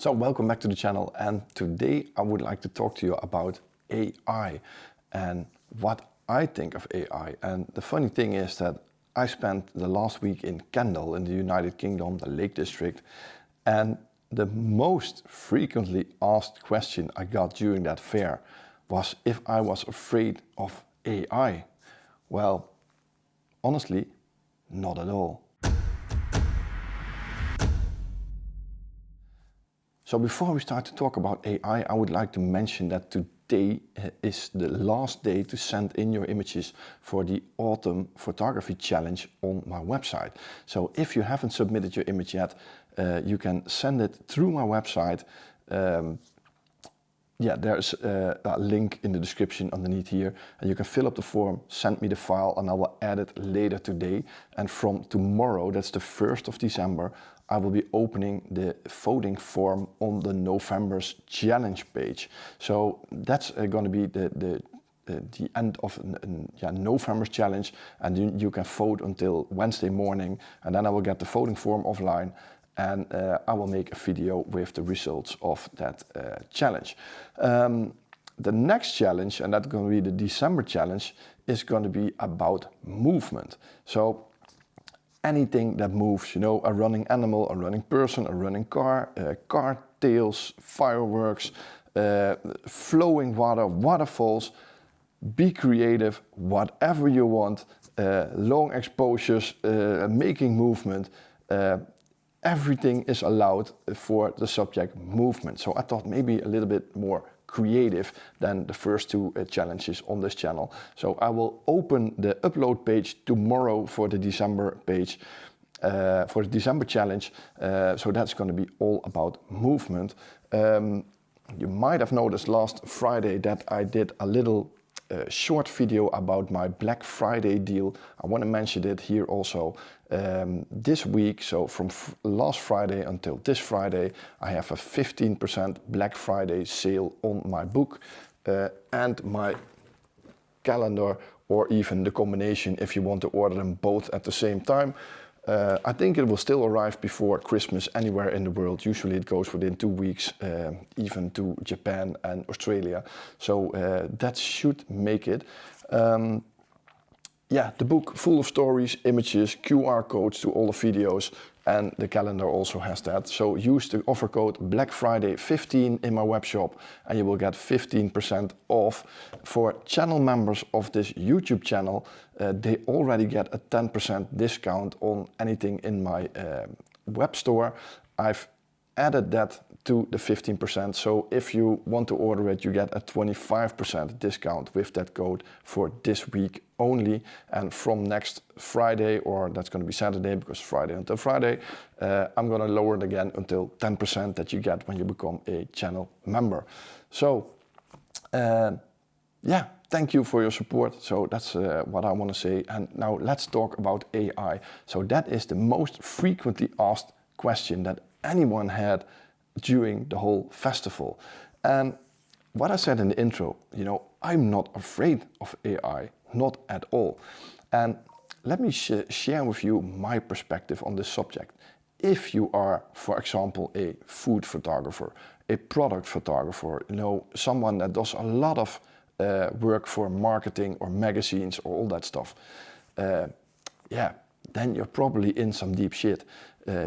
So welcome back to the channel, and today I would like to talk to you about AI and what I think of AI. And the funny thing is that I spent the last week in Kendal in the United Kingdom, the Lake District, and the most frequently asked question I got during that fair was if I was afraid of AI. Well, honestly, not at all. So before we start to talk about AI, I would like to mention that today is the last day to send in your images for the Autumn Photography Challenge on my website. So if you haven't submitted your image yet, you can send it through my website. There's a link in the description underneath here, and you can fill up the form, send me the file, and I will add it later today. And from tomorrow, that's the 1st of December, I will be opening the voting form on the November's challenge page. So that's going to be the end of November's challenge, and you can vote until Wednesday morning, and then I will get the voting form offline, and I will make a video with the results of that challenge. The next challenge, and that's going to be the December challenge, is going to be about movement. So anything that moves, you know, a running animal, a running person, a running car, car tails, fireworks, flowing water, waterfalls. Be creative, whatever you want, long exposures, making movement. Everything is allowed for the subject movement. So I thought maybe a little bit more creative than the first two challenges on this channel. So I will open the upload page tomorrow for the December page, for the December challenge. So that's going to be all about movement. You might have noticed last Friday that I did a little short video about my Black Friday deal. I want to mention it here also. This week, so from last Friday until this Friday, I have a 15% Black Friday sale on my book and my calendar, or even the combination if you want to order them both at the same time. I think it will still arrive before Christmas anywhere in the world. Usually it goes within 2 weeks, even to Japan and Australia. So that should make it. The book full of stories, images, QR codes to all the videos, and the calendar also has that. So use the offer code BLACKFRIDAY15 in my webshop and you will get 15% off. For channel members of this YouTube channel, they already get a 10% discount on anything in my web store. I've added that to the 15%. So if you want to order it, you get a 25% discount with that code for this week only. And from next Friday, or that's going to be Saturday, because Friday until Friday, I'm going to lower it again until 10% that you get when you become a channel member. So thank you for your support. So that's what I want to say. And now let's talk about AI. So that is the most frequently asked question that anyone had during the whole festival. And what I said in the intro, you know, I'm not afraid of AI, not at all. And let me share with you my perspective on this subject. If you are, for example, a food photographer, a product photographer, you know, someone that does a lot of work for marketing or magazines or all that stuff, then you're probably in some deep shit.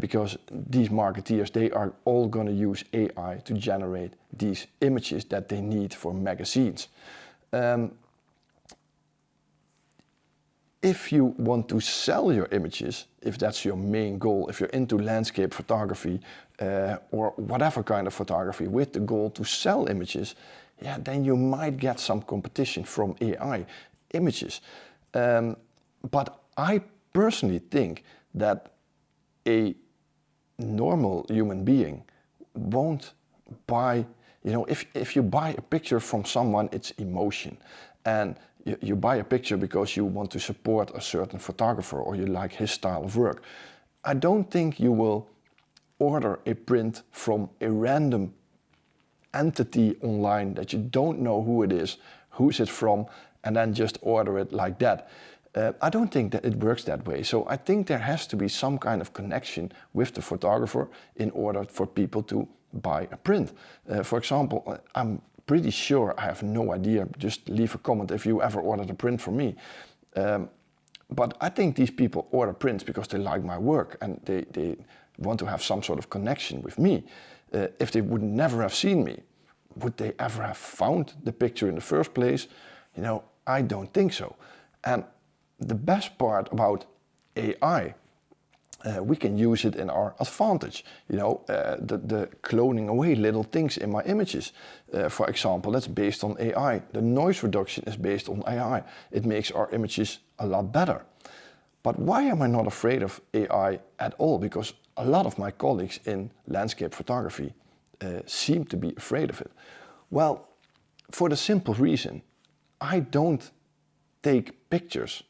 Because these marketeers, they are all going to use AI to generate these images that they need for magazines. If you want to sell your images, if that's your main goal, if you're into landscape photography or whatever kind of photography with the goal to sell images, then you might get some competition from AI images. But I personally think that a normal human being won't buy, you know, if you buy a picture from someone, it's emotion. And you buy a picture because you want to support a certain photographer or you like his style of work. I don't think you will order a print from a random entity online that you don't know who it is, who's it from, and then just order it like that. I don't think that it works that way. So I think there has to be some kind of connection with the photographer in order for people to buy a print. For example, I'm pretty sure, I have no idea, just leave a comment if you ever ordered a print from me. But I think these people order prints because they like my work and they want to have some sort of connection with me. If they would never have seen me, would they ever have found the picture in the first place? You know, I don't think so. And the best part about AI, we can use it in our advantage. You know, the cloning away little things in my images. For example, that's based on AI. The noise reduction is based on AI. It makes our images a lot better. But why am I not afraid of AI at all? Because a lot of my colleagues in landscape photography seem to be afraid of it. Well, for the simple reason, I don't take pictures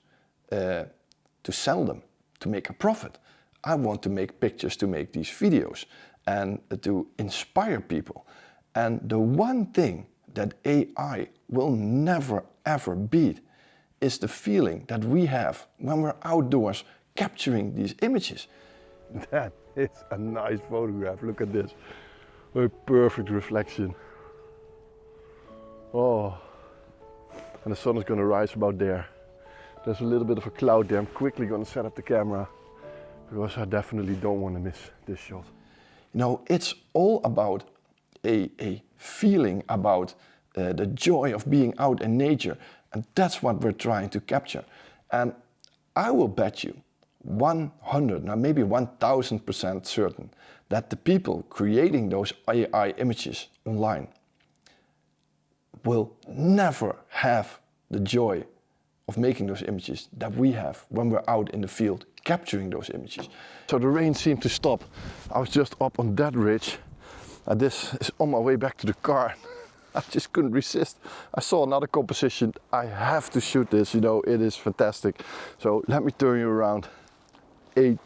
to sell them, to make a profit. I want to make pictures to make these videos and to inspire people. And the one thing that AI will never ever beat is the feeling that we have when we're outdoors capturing these images. That is a nice photograph. Look at this. A perfect reflection. Oh, and the sun is going to rise about there. There's a little bit of a cloud there. I'm quickly going to set up the camera because I definitely don't want to miss this shot. You know, it's all about a feeling about the joy of being out in nature, and that's what we're trying to capture. And I will bet you 100, now maybe 1000% certain that the people creating those AI images online will never have the joy of making those images that we have when we're out in the field capturing those images. So the rain seemed to stop. I was just up on that ridge, and this is on my way back to the car. I just couldn't resist. I saw another composition. I have to shoot this, you know, it is fantastic. So let me turn you around. A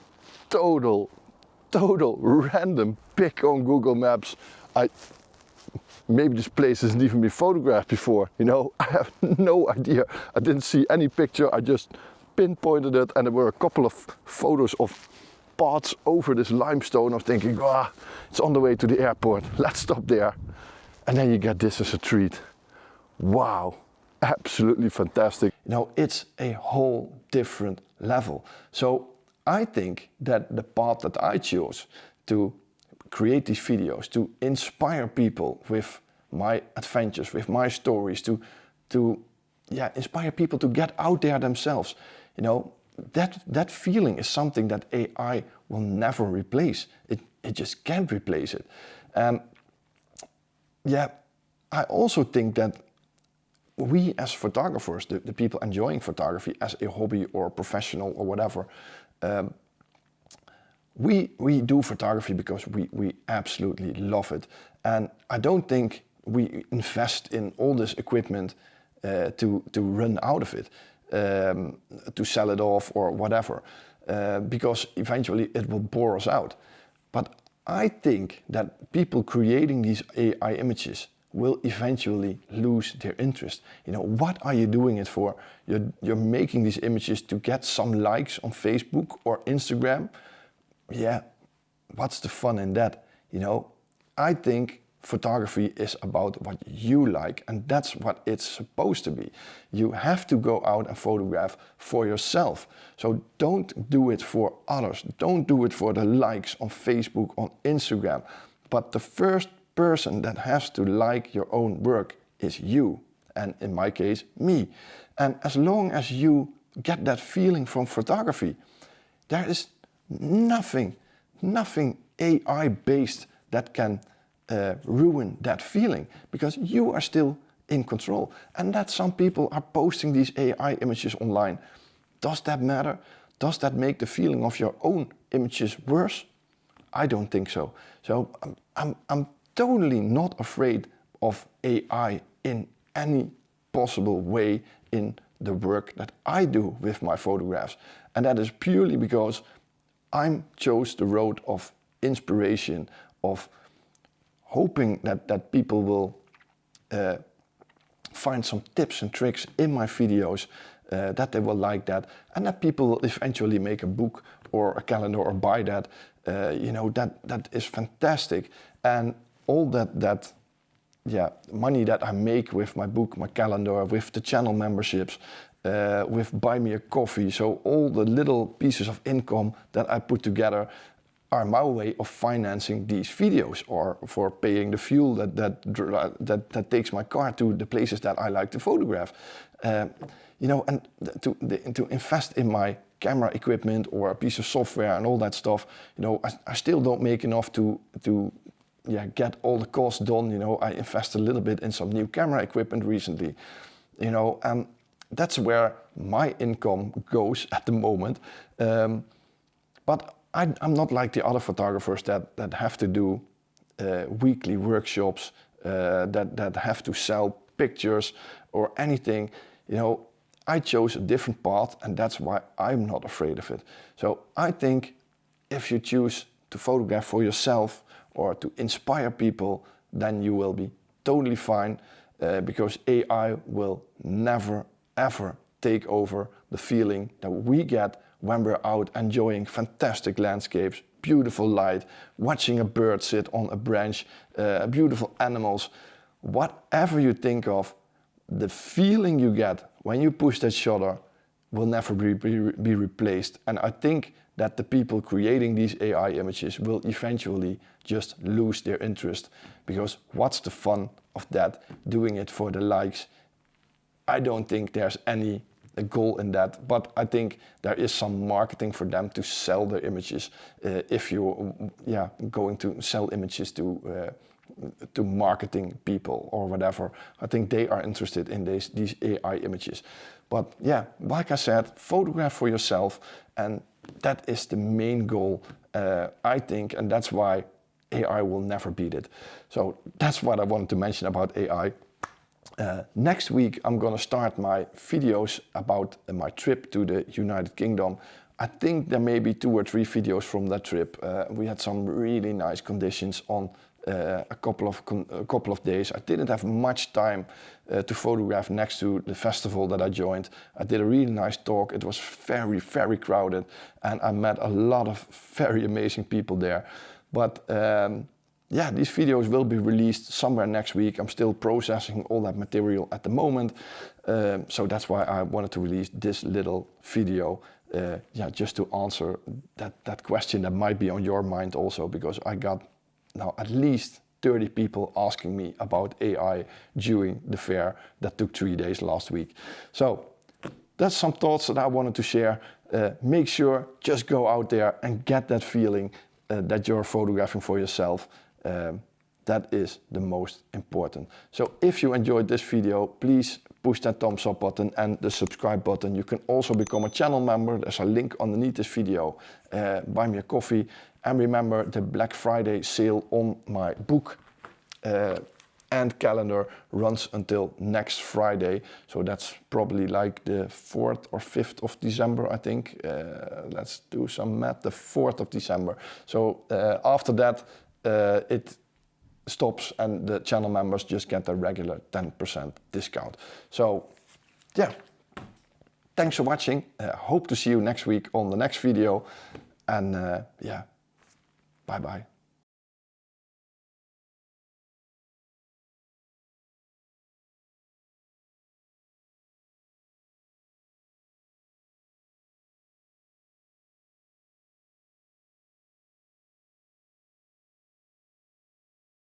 total random pick on Google Maps. Maybe this place hasn't even been photographed before, you know, I have no idea. I didn't see any picture, I just pinpointed it, and there were a couple of photos of paths over this limestone. I was thinking, it's on the way to the airport, let's stop there. And then you get this as a treat. Wow, absolutely fantastic. You know, it's a whole different level. So I think that the path that I chose to create these videos, to inspire people with my adventures, with my stories, to inspire people to get out there themselves. You know, that feeling is something that AI will never replace. It just can't replace it. I also think that we as photographers, the people enjoying photography as a hobby or professional or whatever, we do photography because we absolutely love it. And I don't think we invest in all this equipment to run out of it, to sell it off or whatever, because eventually it will bore us out. But I think that people creating these AI images will eventually lose their interest. You know, what are you doing it for? You're making these images to get some likes on Facebook or Instagram. Yeah, what's the fun in that? You know, I think photography is about what you like, and that's what it's supposed to be. You have to go out and photograph for yourself. So don't do it for others. Don't do it for the likes on Facebook, on Instagram. But the first person that has to like your own work is you, and in my case, me. And as long as you get that feeling from photography, there is nothing AI-based that can ruin that feeling, because you are still in control. And that some people are posting these AI images online. Does that matter? Does that make the feeling of your own images worse? I don't think so. So I'm totally not afraid of AI in any possible way in the work that I do with my photographs. And that is purely because I chose the road of inspiration, of hoping that people will find some tips and tricks in my videos, that they will like that, and that people will eventually make a book or a calendar or buy that. You know, that is fantastic. And all that money that I make with my book, my calendar, with the channel memberships, with Buy Me a Coffee, so all the little pieces of income that I put together are my way of financing these videos, or for paying the fuel that takes my car to the places that I like to photograph. You know, and to invest in my camera equipment or a piece of software and all that stuff, you know, I still don't make enough to get all the costs done. You know, I invest a little bit in some new camera equipment recently, you know, and that's where my income goes at the moment. But I'm not like the other photographers that have to do weekly workshops, that have to sell pictures or anything. You know, I chose a different path, and that's why I'm not afraid of it. So I think if you choose to photograph for yourself or to inspire people, then you will be totally fine, because AI will never, ever take over the feeling that we get when we're out enjoying fantastic landscapes, beautiful light, watching a bird sit on a branch, beautiful animals. Whatever you think of, the feeling you get when you push that shutter will never be replaced. And I think that the people creating these AI images will eventually just lose their interest, because what's the fun of that, doing it for the likes? I don't think there's any goal in that, but I think there is some marketing for them to sell their images. If you're going to sell images to marketing people or whatever, I think they are interested in these AI images. But yeah, like I said, photograph for yourself, and that is the main goal, I think, and that's why AI will never beat it. So that's what I wanted to mention about AI. Next week I'm gonna start my videos about my trip to the United Kingdom. I think there may be 2 or 3 videos from that trip. We had some really nice conditions on a couple of days. I didn't have much time to photograph next to the festival that I joined. I did a really nice talk. It was very, very crowded, and I met a lot of very amazing people there. But yeah, these videos will be released somewhere next week. I'm still processing all that material at the moment. So that's why I wanted to release this little video, just to answer that question that might be on your mind also, because I got now at least 30 people asking me about AI during the fair that took 3 days last week. So that's some thoughts that I wanted to share. Make sure, just go out there and get that feeling that you're photographing for yourself. That is the most important. So if you enjoyed this video, please push that thumbs up button and the subscribe button. You can also become a channel member. There's a link underneath this video. Buy me a coffee. And remember, the Black Friday sale on my book and calendar runs until next Friday. So that's probably like the 4th or 5th of December, I think. Let's do some math, the 4th of December. So after that, it stops and the channel members just get a regular 10% discount. So yeah, thanks for watching. Hope to see you next week on the next video. And yeah, bye-bye.